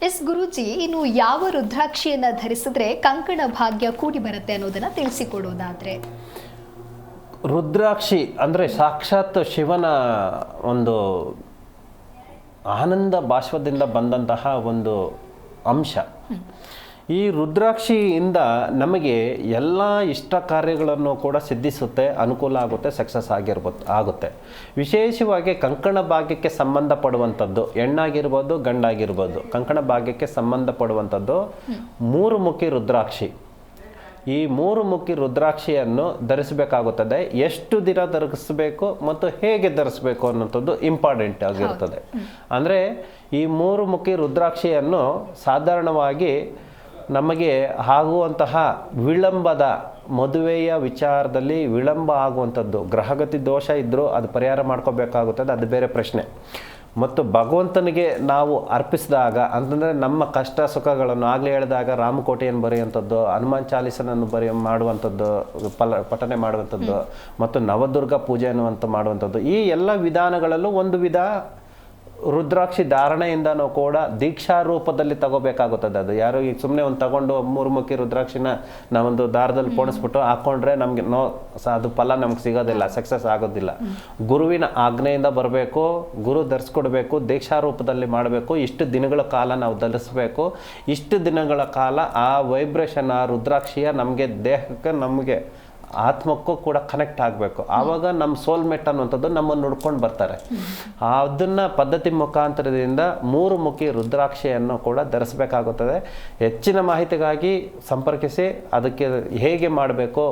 S Guruji, ಇನ್ನು ಯಾವ ರುದ್ರಾಕ್ಷಿಯನ್ನ ಧರಿಸಿದ್ರೆ ಕಂಕಣ ಭಾಗ್ಯ ಕೂಡಿ ಬರುತ್ತೆ ಅನ್ನೋದನ್ನ ತಿಳಿಸಿಕೊಡೋದಾದ್ರೆ? ರುದ್ರಾಕ್ಷಿ ಅಂದರೆ ಸಾಕ್ಷಾತ್ ಶಿವನ ಒಂದು ಆನಂದ ಬಾಷ್ಪದಿಂದ ಬಂದಂತಹ ಒಂದು ಅಂಶ. ಈ ರುದ್ರಾಕ್ಷಿಯಿಂದ ನಮಗೆ ಎಲ್ಲ ಇಷ್ಟ ಕಾರ್ಯಗಳನ್ನು ಕೂಡ ಸಿದ್ಧಿಸುತ್ತೆ, ಅನುಕೂಲ ಆಗುತ್ತೆ, ಸಕ್ಸಸ್ ಆಗುತ್ತೆ. ವಿಶೇಷವಾಗಿ ಕಂಕಣ ಭಾಗ್ಯಕ್ಕೆ ಸಂಬಂಧಪಡುವಂಥದ್ದು, ಹೆಣ್ಣಾಗಿರ್ಬೋದು ಗಂಡಾಗಿರ್ಬೋದು, ಕಂಕಣ ಭಾಗ್ಯಕ್ಕೆ ಸಂಬಂಧಪಡುವಂಥದ್ದು ಮೂರು ಮುಖಿ ರುದ್ರಾಕ್ಷಿ. ಈ ಮೂರು ಮುಖಿ ರುದ್ರಾಕ್ಷಿಯನ್ನು ಧರಿಸಬೇಕಾಗುತ್ತದೆ. ಎಷ್ಟು ದಿನ ಧರಿಸಬೇಕು ಮತ್ತು ಹೇಗೆ ಧರಿಸಬೇಕು ಅನ್ನೋಂಥದ್ದು ಇಂಪಾರ್ಟೆಂಟ್ ಆಗಿರ್ತದೆ. ಅಂದರೆ ಈ ಮೂರು ಮುಖಿ ರುದ್ರಾಕ್ಷಿಯನ್ನು ಸಾಧಾರಣವಾಗಿ ನಮಗೆ ಆಗುವಂತಹ ವಿಳಂಬದ ಮದುವೆಯ ವಿಚಾರದಲ್ಲಿ ವಿಳಂಬ ಆಗುವಂಥದ್ದು, ಗ್ರಹಗತಿ ದೋಷ ಇದ್ದರೂ ಅದು ಪರಿಹಾರ ಮಾಡ್ಕೋಬೇಕಾಗುತ್ತದೆ, ಅದು ಬೇರೆ ಪ್ರಶ್ನೆ. ಮತ್ತು ಭಗವಂತನಿಗೆ ನಾವು ಅರ್ಪಿಸಿದಾಗ ಅಂತಂದರೆ ನಮ್ಮ ಕಷ್ಟ ಸುಖಗಳನ್ನು ಆಗಲೇ ಹೇಳಿದಾಗ ರಾಮಕೋಟೆಯನ್ನು ಬರೆಯುವಂಥದ್ದು, ಹನುಮಾನ್ ಚಾಲೀಸನನ್ನು ಮಾಡುವಂಥದ್ದು, ಪಠನೆ ಮಾಡುವಂಥದ್ದು ಮತ್ತು ನವದುರ್ಗ ಪೂಜೆ ಮಾಡುವಂಥದ್ದು, ಈ ಎಲ್ಲ ವಿಧಾನಗಳಲ್ಲೂ ಒಂದು ವಿಧ ರುದ್ರಾಕ್ಷಿ ಧಾರಣೆಯಿಂದನೂ ಕೂಡ ದೀಕ್ಷಾ ರೂಪದಲ್ಲಿ ತಗೋಬೇಕಾಗುತ್ತದೆ. ಅದು ಯಾರು ಈಗ ಸುಮ್ಮನೆ ಒಂದು ತಗೊಂಡು ಮೂರುಮುಖಿ ರುದ್ರಾಕ್ಷಿನ ನಾವೊಂದು ದಾರದಲ್ಲಿ ಪೋಣಿಸ್ಬಿಟ್ಟು ಹಾಕ್ಕೊಂಡ್ರೆ ನಮಗೆ ಅದು ಫಲ ನಮ್ಗೆ ಸಿಗೋದಿಲ್ಲ, ಸಕ್ಸಸ್ ಆಗೋದಿಲ್ಲ. ಗುರುವಿನ ಆಜ್ಞೆಯಿಂದ ಬರಬೇಕು, ಗುರು ಧರಿಸ್ಕೊಡ್ಬೇಕು, ದೀಕ್ಷಾ ರೂಪದಲ್ಲಿ ಮಾಡಬೇಕು. ಇಷ್ಟು ದಿನಗಳ ಕಾಲ ನಾವು ಧರಿಸ್ಬೇಕು. ಇಷ್ಟು ದಿನಗಳ ಕಾಲ ಆ ವೈಬ್ರೇಷನ್, ಆ ರುದ್ರಾಕ್ಷಿಯ ನಮಗೆ ದೇಹಕ್ಕೆ, ನಮಗೆ ಆತ್ಮಕ್ಕೂ ಕೂಡ ಕನೆಕ್ಟ್ ಆಗಬೇಕು. ಆವಾಗ ನಮ್ಮ ಸೋಲ್ಮೇಟ್ ಅನ್ನುವಂಥದ್ದು ನಮ್ಮನ್ನು ನೋಡ್ಕೊಂಡು ಬರ್ತಾರೆ. ಅದನ್ನು ಪದ್ಧತಿ ಮುಖಾಂತರದಿಂದ ಮೂರು ಮುಖಿ ರುದ್ರಾಕ್ಷಿಯನ್ನು ಕೂಡ ಧರಿಸಬೇಕಾಗುತ್ತದೆ. ಹೆಚ್ಚಿನ ಮಾಹಿತಿಗಾಗಿ ಸಂಪರ್ಕಿಸಿ. ಅದಕ್ಕೆ ಹೇಗೆ ಮಾಡಬೇಕು,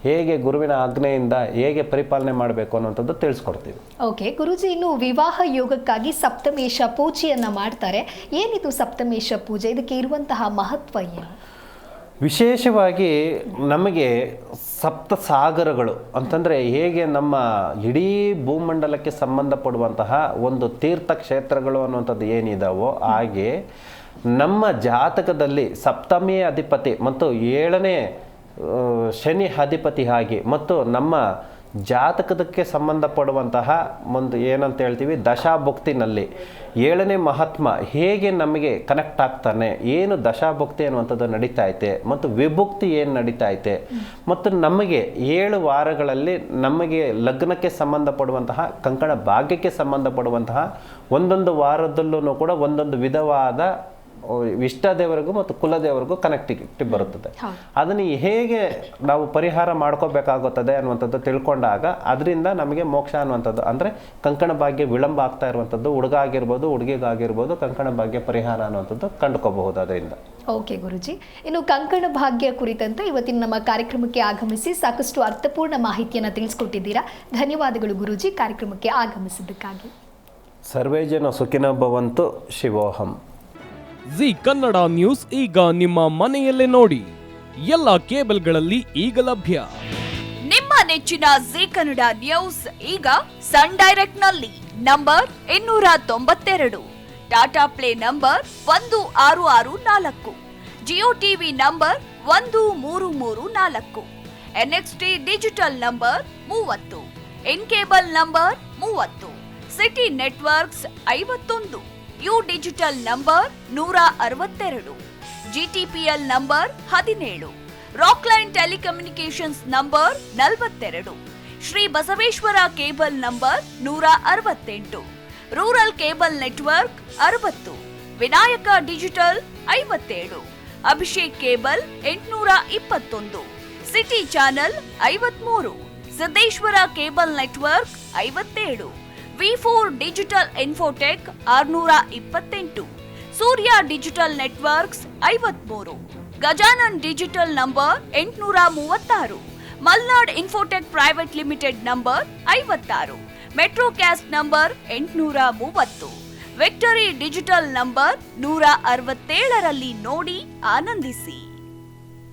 ಹೇಗೆ ಗುರುವಿನ ಆಜ್ಞೆಯಿಂದ ಹೇಗೆ ಪರಿಪಾಲನೆ ಮಾಡಬೇಕು ಅನ್ನುವಂಥದ್ದು ತಿಳಿಸ್ಕೊಡ್ತೀವಿ. ಓಕೆ ಗುರುಜಿ, ಇನ್ನು ವಿವಾಹ ಯೋಗಕ್ಕಾಗಿ ಸಪ್ತಮೇಶ ಪೂಜೆಯನ್ನ ಮಾಡ್ತಾರೆ. ಏನಿದು ಸಪ್ತಮೇಶ ಪೂಜೆ? ಇದಕ್ಕೆ ಇರುವಂತಹ ಮಹತ್ವ ಏನು? ವಿಶೇಷವಾಗಿ ನಮಗೆ ಸಪ್ತ ಸಾಗರಗಳು ಅಂತಂದರೆ ಹೇಗೆ ನಮ್ಮ ಇಡೀ ಭೂಮಂಡಲಕ್ಕೆ ಸಂಬಂಧಪಡುವಂತಹ ಒಂದು ತೀರ್ಥಕ್ಷೇತ್ರಗಳು ಅನ್ನುವಂಥದ್ದು ಏನಿದಾವೋ, ಹಾಗೆ ನಮ್ಮ ಜಾತಕದಲ್ಲಿ ಸಪ್ತಮಿಯ ಅಧಿಪತಿ ಮತ್ತು 7ನೇ ಶನಿ ಅಧಿಪತಿ ಆಗಿ ಮತ್ತು ನಮ್ಮ ಜಾತಕದಕ್ಕೆ ಸಂಬಂಧಪಡುವಂತಹ ಒಂದು ಏನಂತ ಹೇಳ್ತೀವಿ ದಶಾಭುಕ್ತಿನಲ್ಲಿ 7ನೇ ಮಹಾತ್ಮ ಹೇಗೆ ನಮಗೆ ಕನೆಕ್ಟ್ ಆಗ್ತಾನೆ, ಏನು ದಶಾಭುಕ್ತಿ ಅನ್ನುವಂಥದ್ದು ನಡೀತಾ ಐತೆ ಮತ್ತು ವಿಭುಕ್ತಿ ಏನು ನಡೀತಾ ಐತೆ ಮತ್ತು ನಮಗೆ 7 ವಾರಗಳಲ್ಲಿ ನಮಗೆ ಲಗ್ನಕ್ಕೆ ಸಂಬಂಧಪಡುವಂತಹ ಕಂಕಣ ಭಾಗ್ಯಕ್ಕೆ ಸಂಬಂಧಪಡುವಂತಹ ಒಂದೊಂದು ವಾರದಲ್ಲೂ ಕೂಡ ಒಂದೊಂದು ವಿಧವಾದ ಇಷ್ಟ ದೇವರಿಗೂ ಮತ್ತು ಕುಲದೇವರಿಗೂ ಕನೆಕ್ಟಿವಿಟಿ ಬರುತ್ತದೆ. ಅದನ್ನು ಹೇಗೆ ನಾವು ಪರಿಹಾರ ಮಾಡ್ಕೋಬೇಕಾಗುತ್ತದೆ ಅನ್ನುವಂಥದ್ದು ತಿಳ್ಕೊಂಡಾಗ ಅದರಿಂದ ನಮಗೆ ಮೋಕ್ಷ ಅನ್ನುವಂಥದ್ದು, ಅಂದರೆ ಕಂಕಣ ಭಾಗ್ಯ ವಿಳಂಬ ಆಗ್ತಾ ಇರುವಂಥದ್ದು ಹುಡುಗ ಆಗಿರ್ಬೋದು ಹುಡುಗಿಗಾಗಿರ್ಬೋದು ಕಂಕಣ ಭಾಗ್ಯ ಪರಿಹಾರ ಅನ್ನುವಂಥದ್ದು ಕಂಡುಕೋಬಹುದು ಅದರಿಂದ. ಓಕೆ ಗುರುಜಿ, ಇನ್ನು ಕಂಕಣ ಭಾಗ್ಯ ಕುರಿತಂತೆ ಇವತ್ತಿನ ನಮ್ಮ ಕಾರ್ಯಕ್ರಮಕ್ಕೆ ಆಗಮಿಸಿ ಸಾಕಷ್ಟು ಅರ್ಥಪೂರ್ಣ ಮಾಹಿತಿಯನ್ನು ತಿಳಿಸ್ಕೊಟ್ಟಿದ್ದೀರಾ. ಧನ್ಯವಾದಗಳು ಗುರುಜಿ ಕಾರ್ಯಕ್ರಮಕ್ಕೆ ಆಗಮಿಸಿದ್ದಕ್ಕಾಗಿ. ಸರ್ವೇ ಜನ ಸುಖಿನೋ ಭವಂತು. ಶಿವೋಹಂ. ಜಿ ಕನ್ನಡ ನ್ಯೂಸ್ ಈಗ ನಿಮ್ಮ ಮನೆಯಲ್ಲೇ ನೋಡಿ. ಎಲ್ಲ ಕೇಬಲ್ಗಳಲ್ಲಿ ಈಗ ಲಭ್ಯ. ನಿಮ್ಮ ನೆಚ್ಚಿನ ಜಿ ಕನ್ನಡ ನ್ಯೂಸ್ ಈಗ ಸನ್ ಡೈರೆಕ್ಟ್ ನಲ್ಲಿ number 292, Tata play number 1664, Jio TV number 1334, NXT digital number 30, in cable number 30, city networks 51, U digital number 162, GTPL number 17, Rockline telecommunications number 42, Shri Basaveshwara cable number 168, rural cable network 60, Vinayaka digital 57, Abhishek cable 821, city channel 53, Siddeshwara cable network 57, V4 digital Infotech 628, Surya digital networks 53, Gajanan digital number 836, Malnad infotech private limited number 56, metrocast number 830, victory digital number 167ರಲ್ಲಿ ನೋಡಿ ಆನಂದಿಸಿ.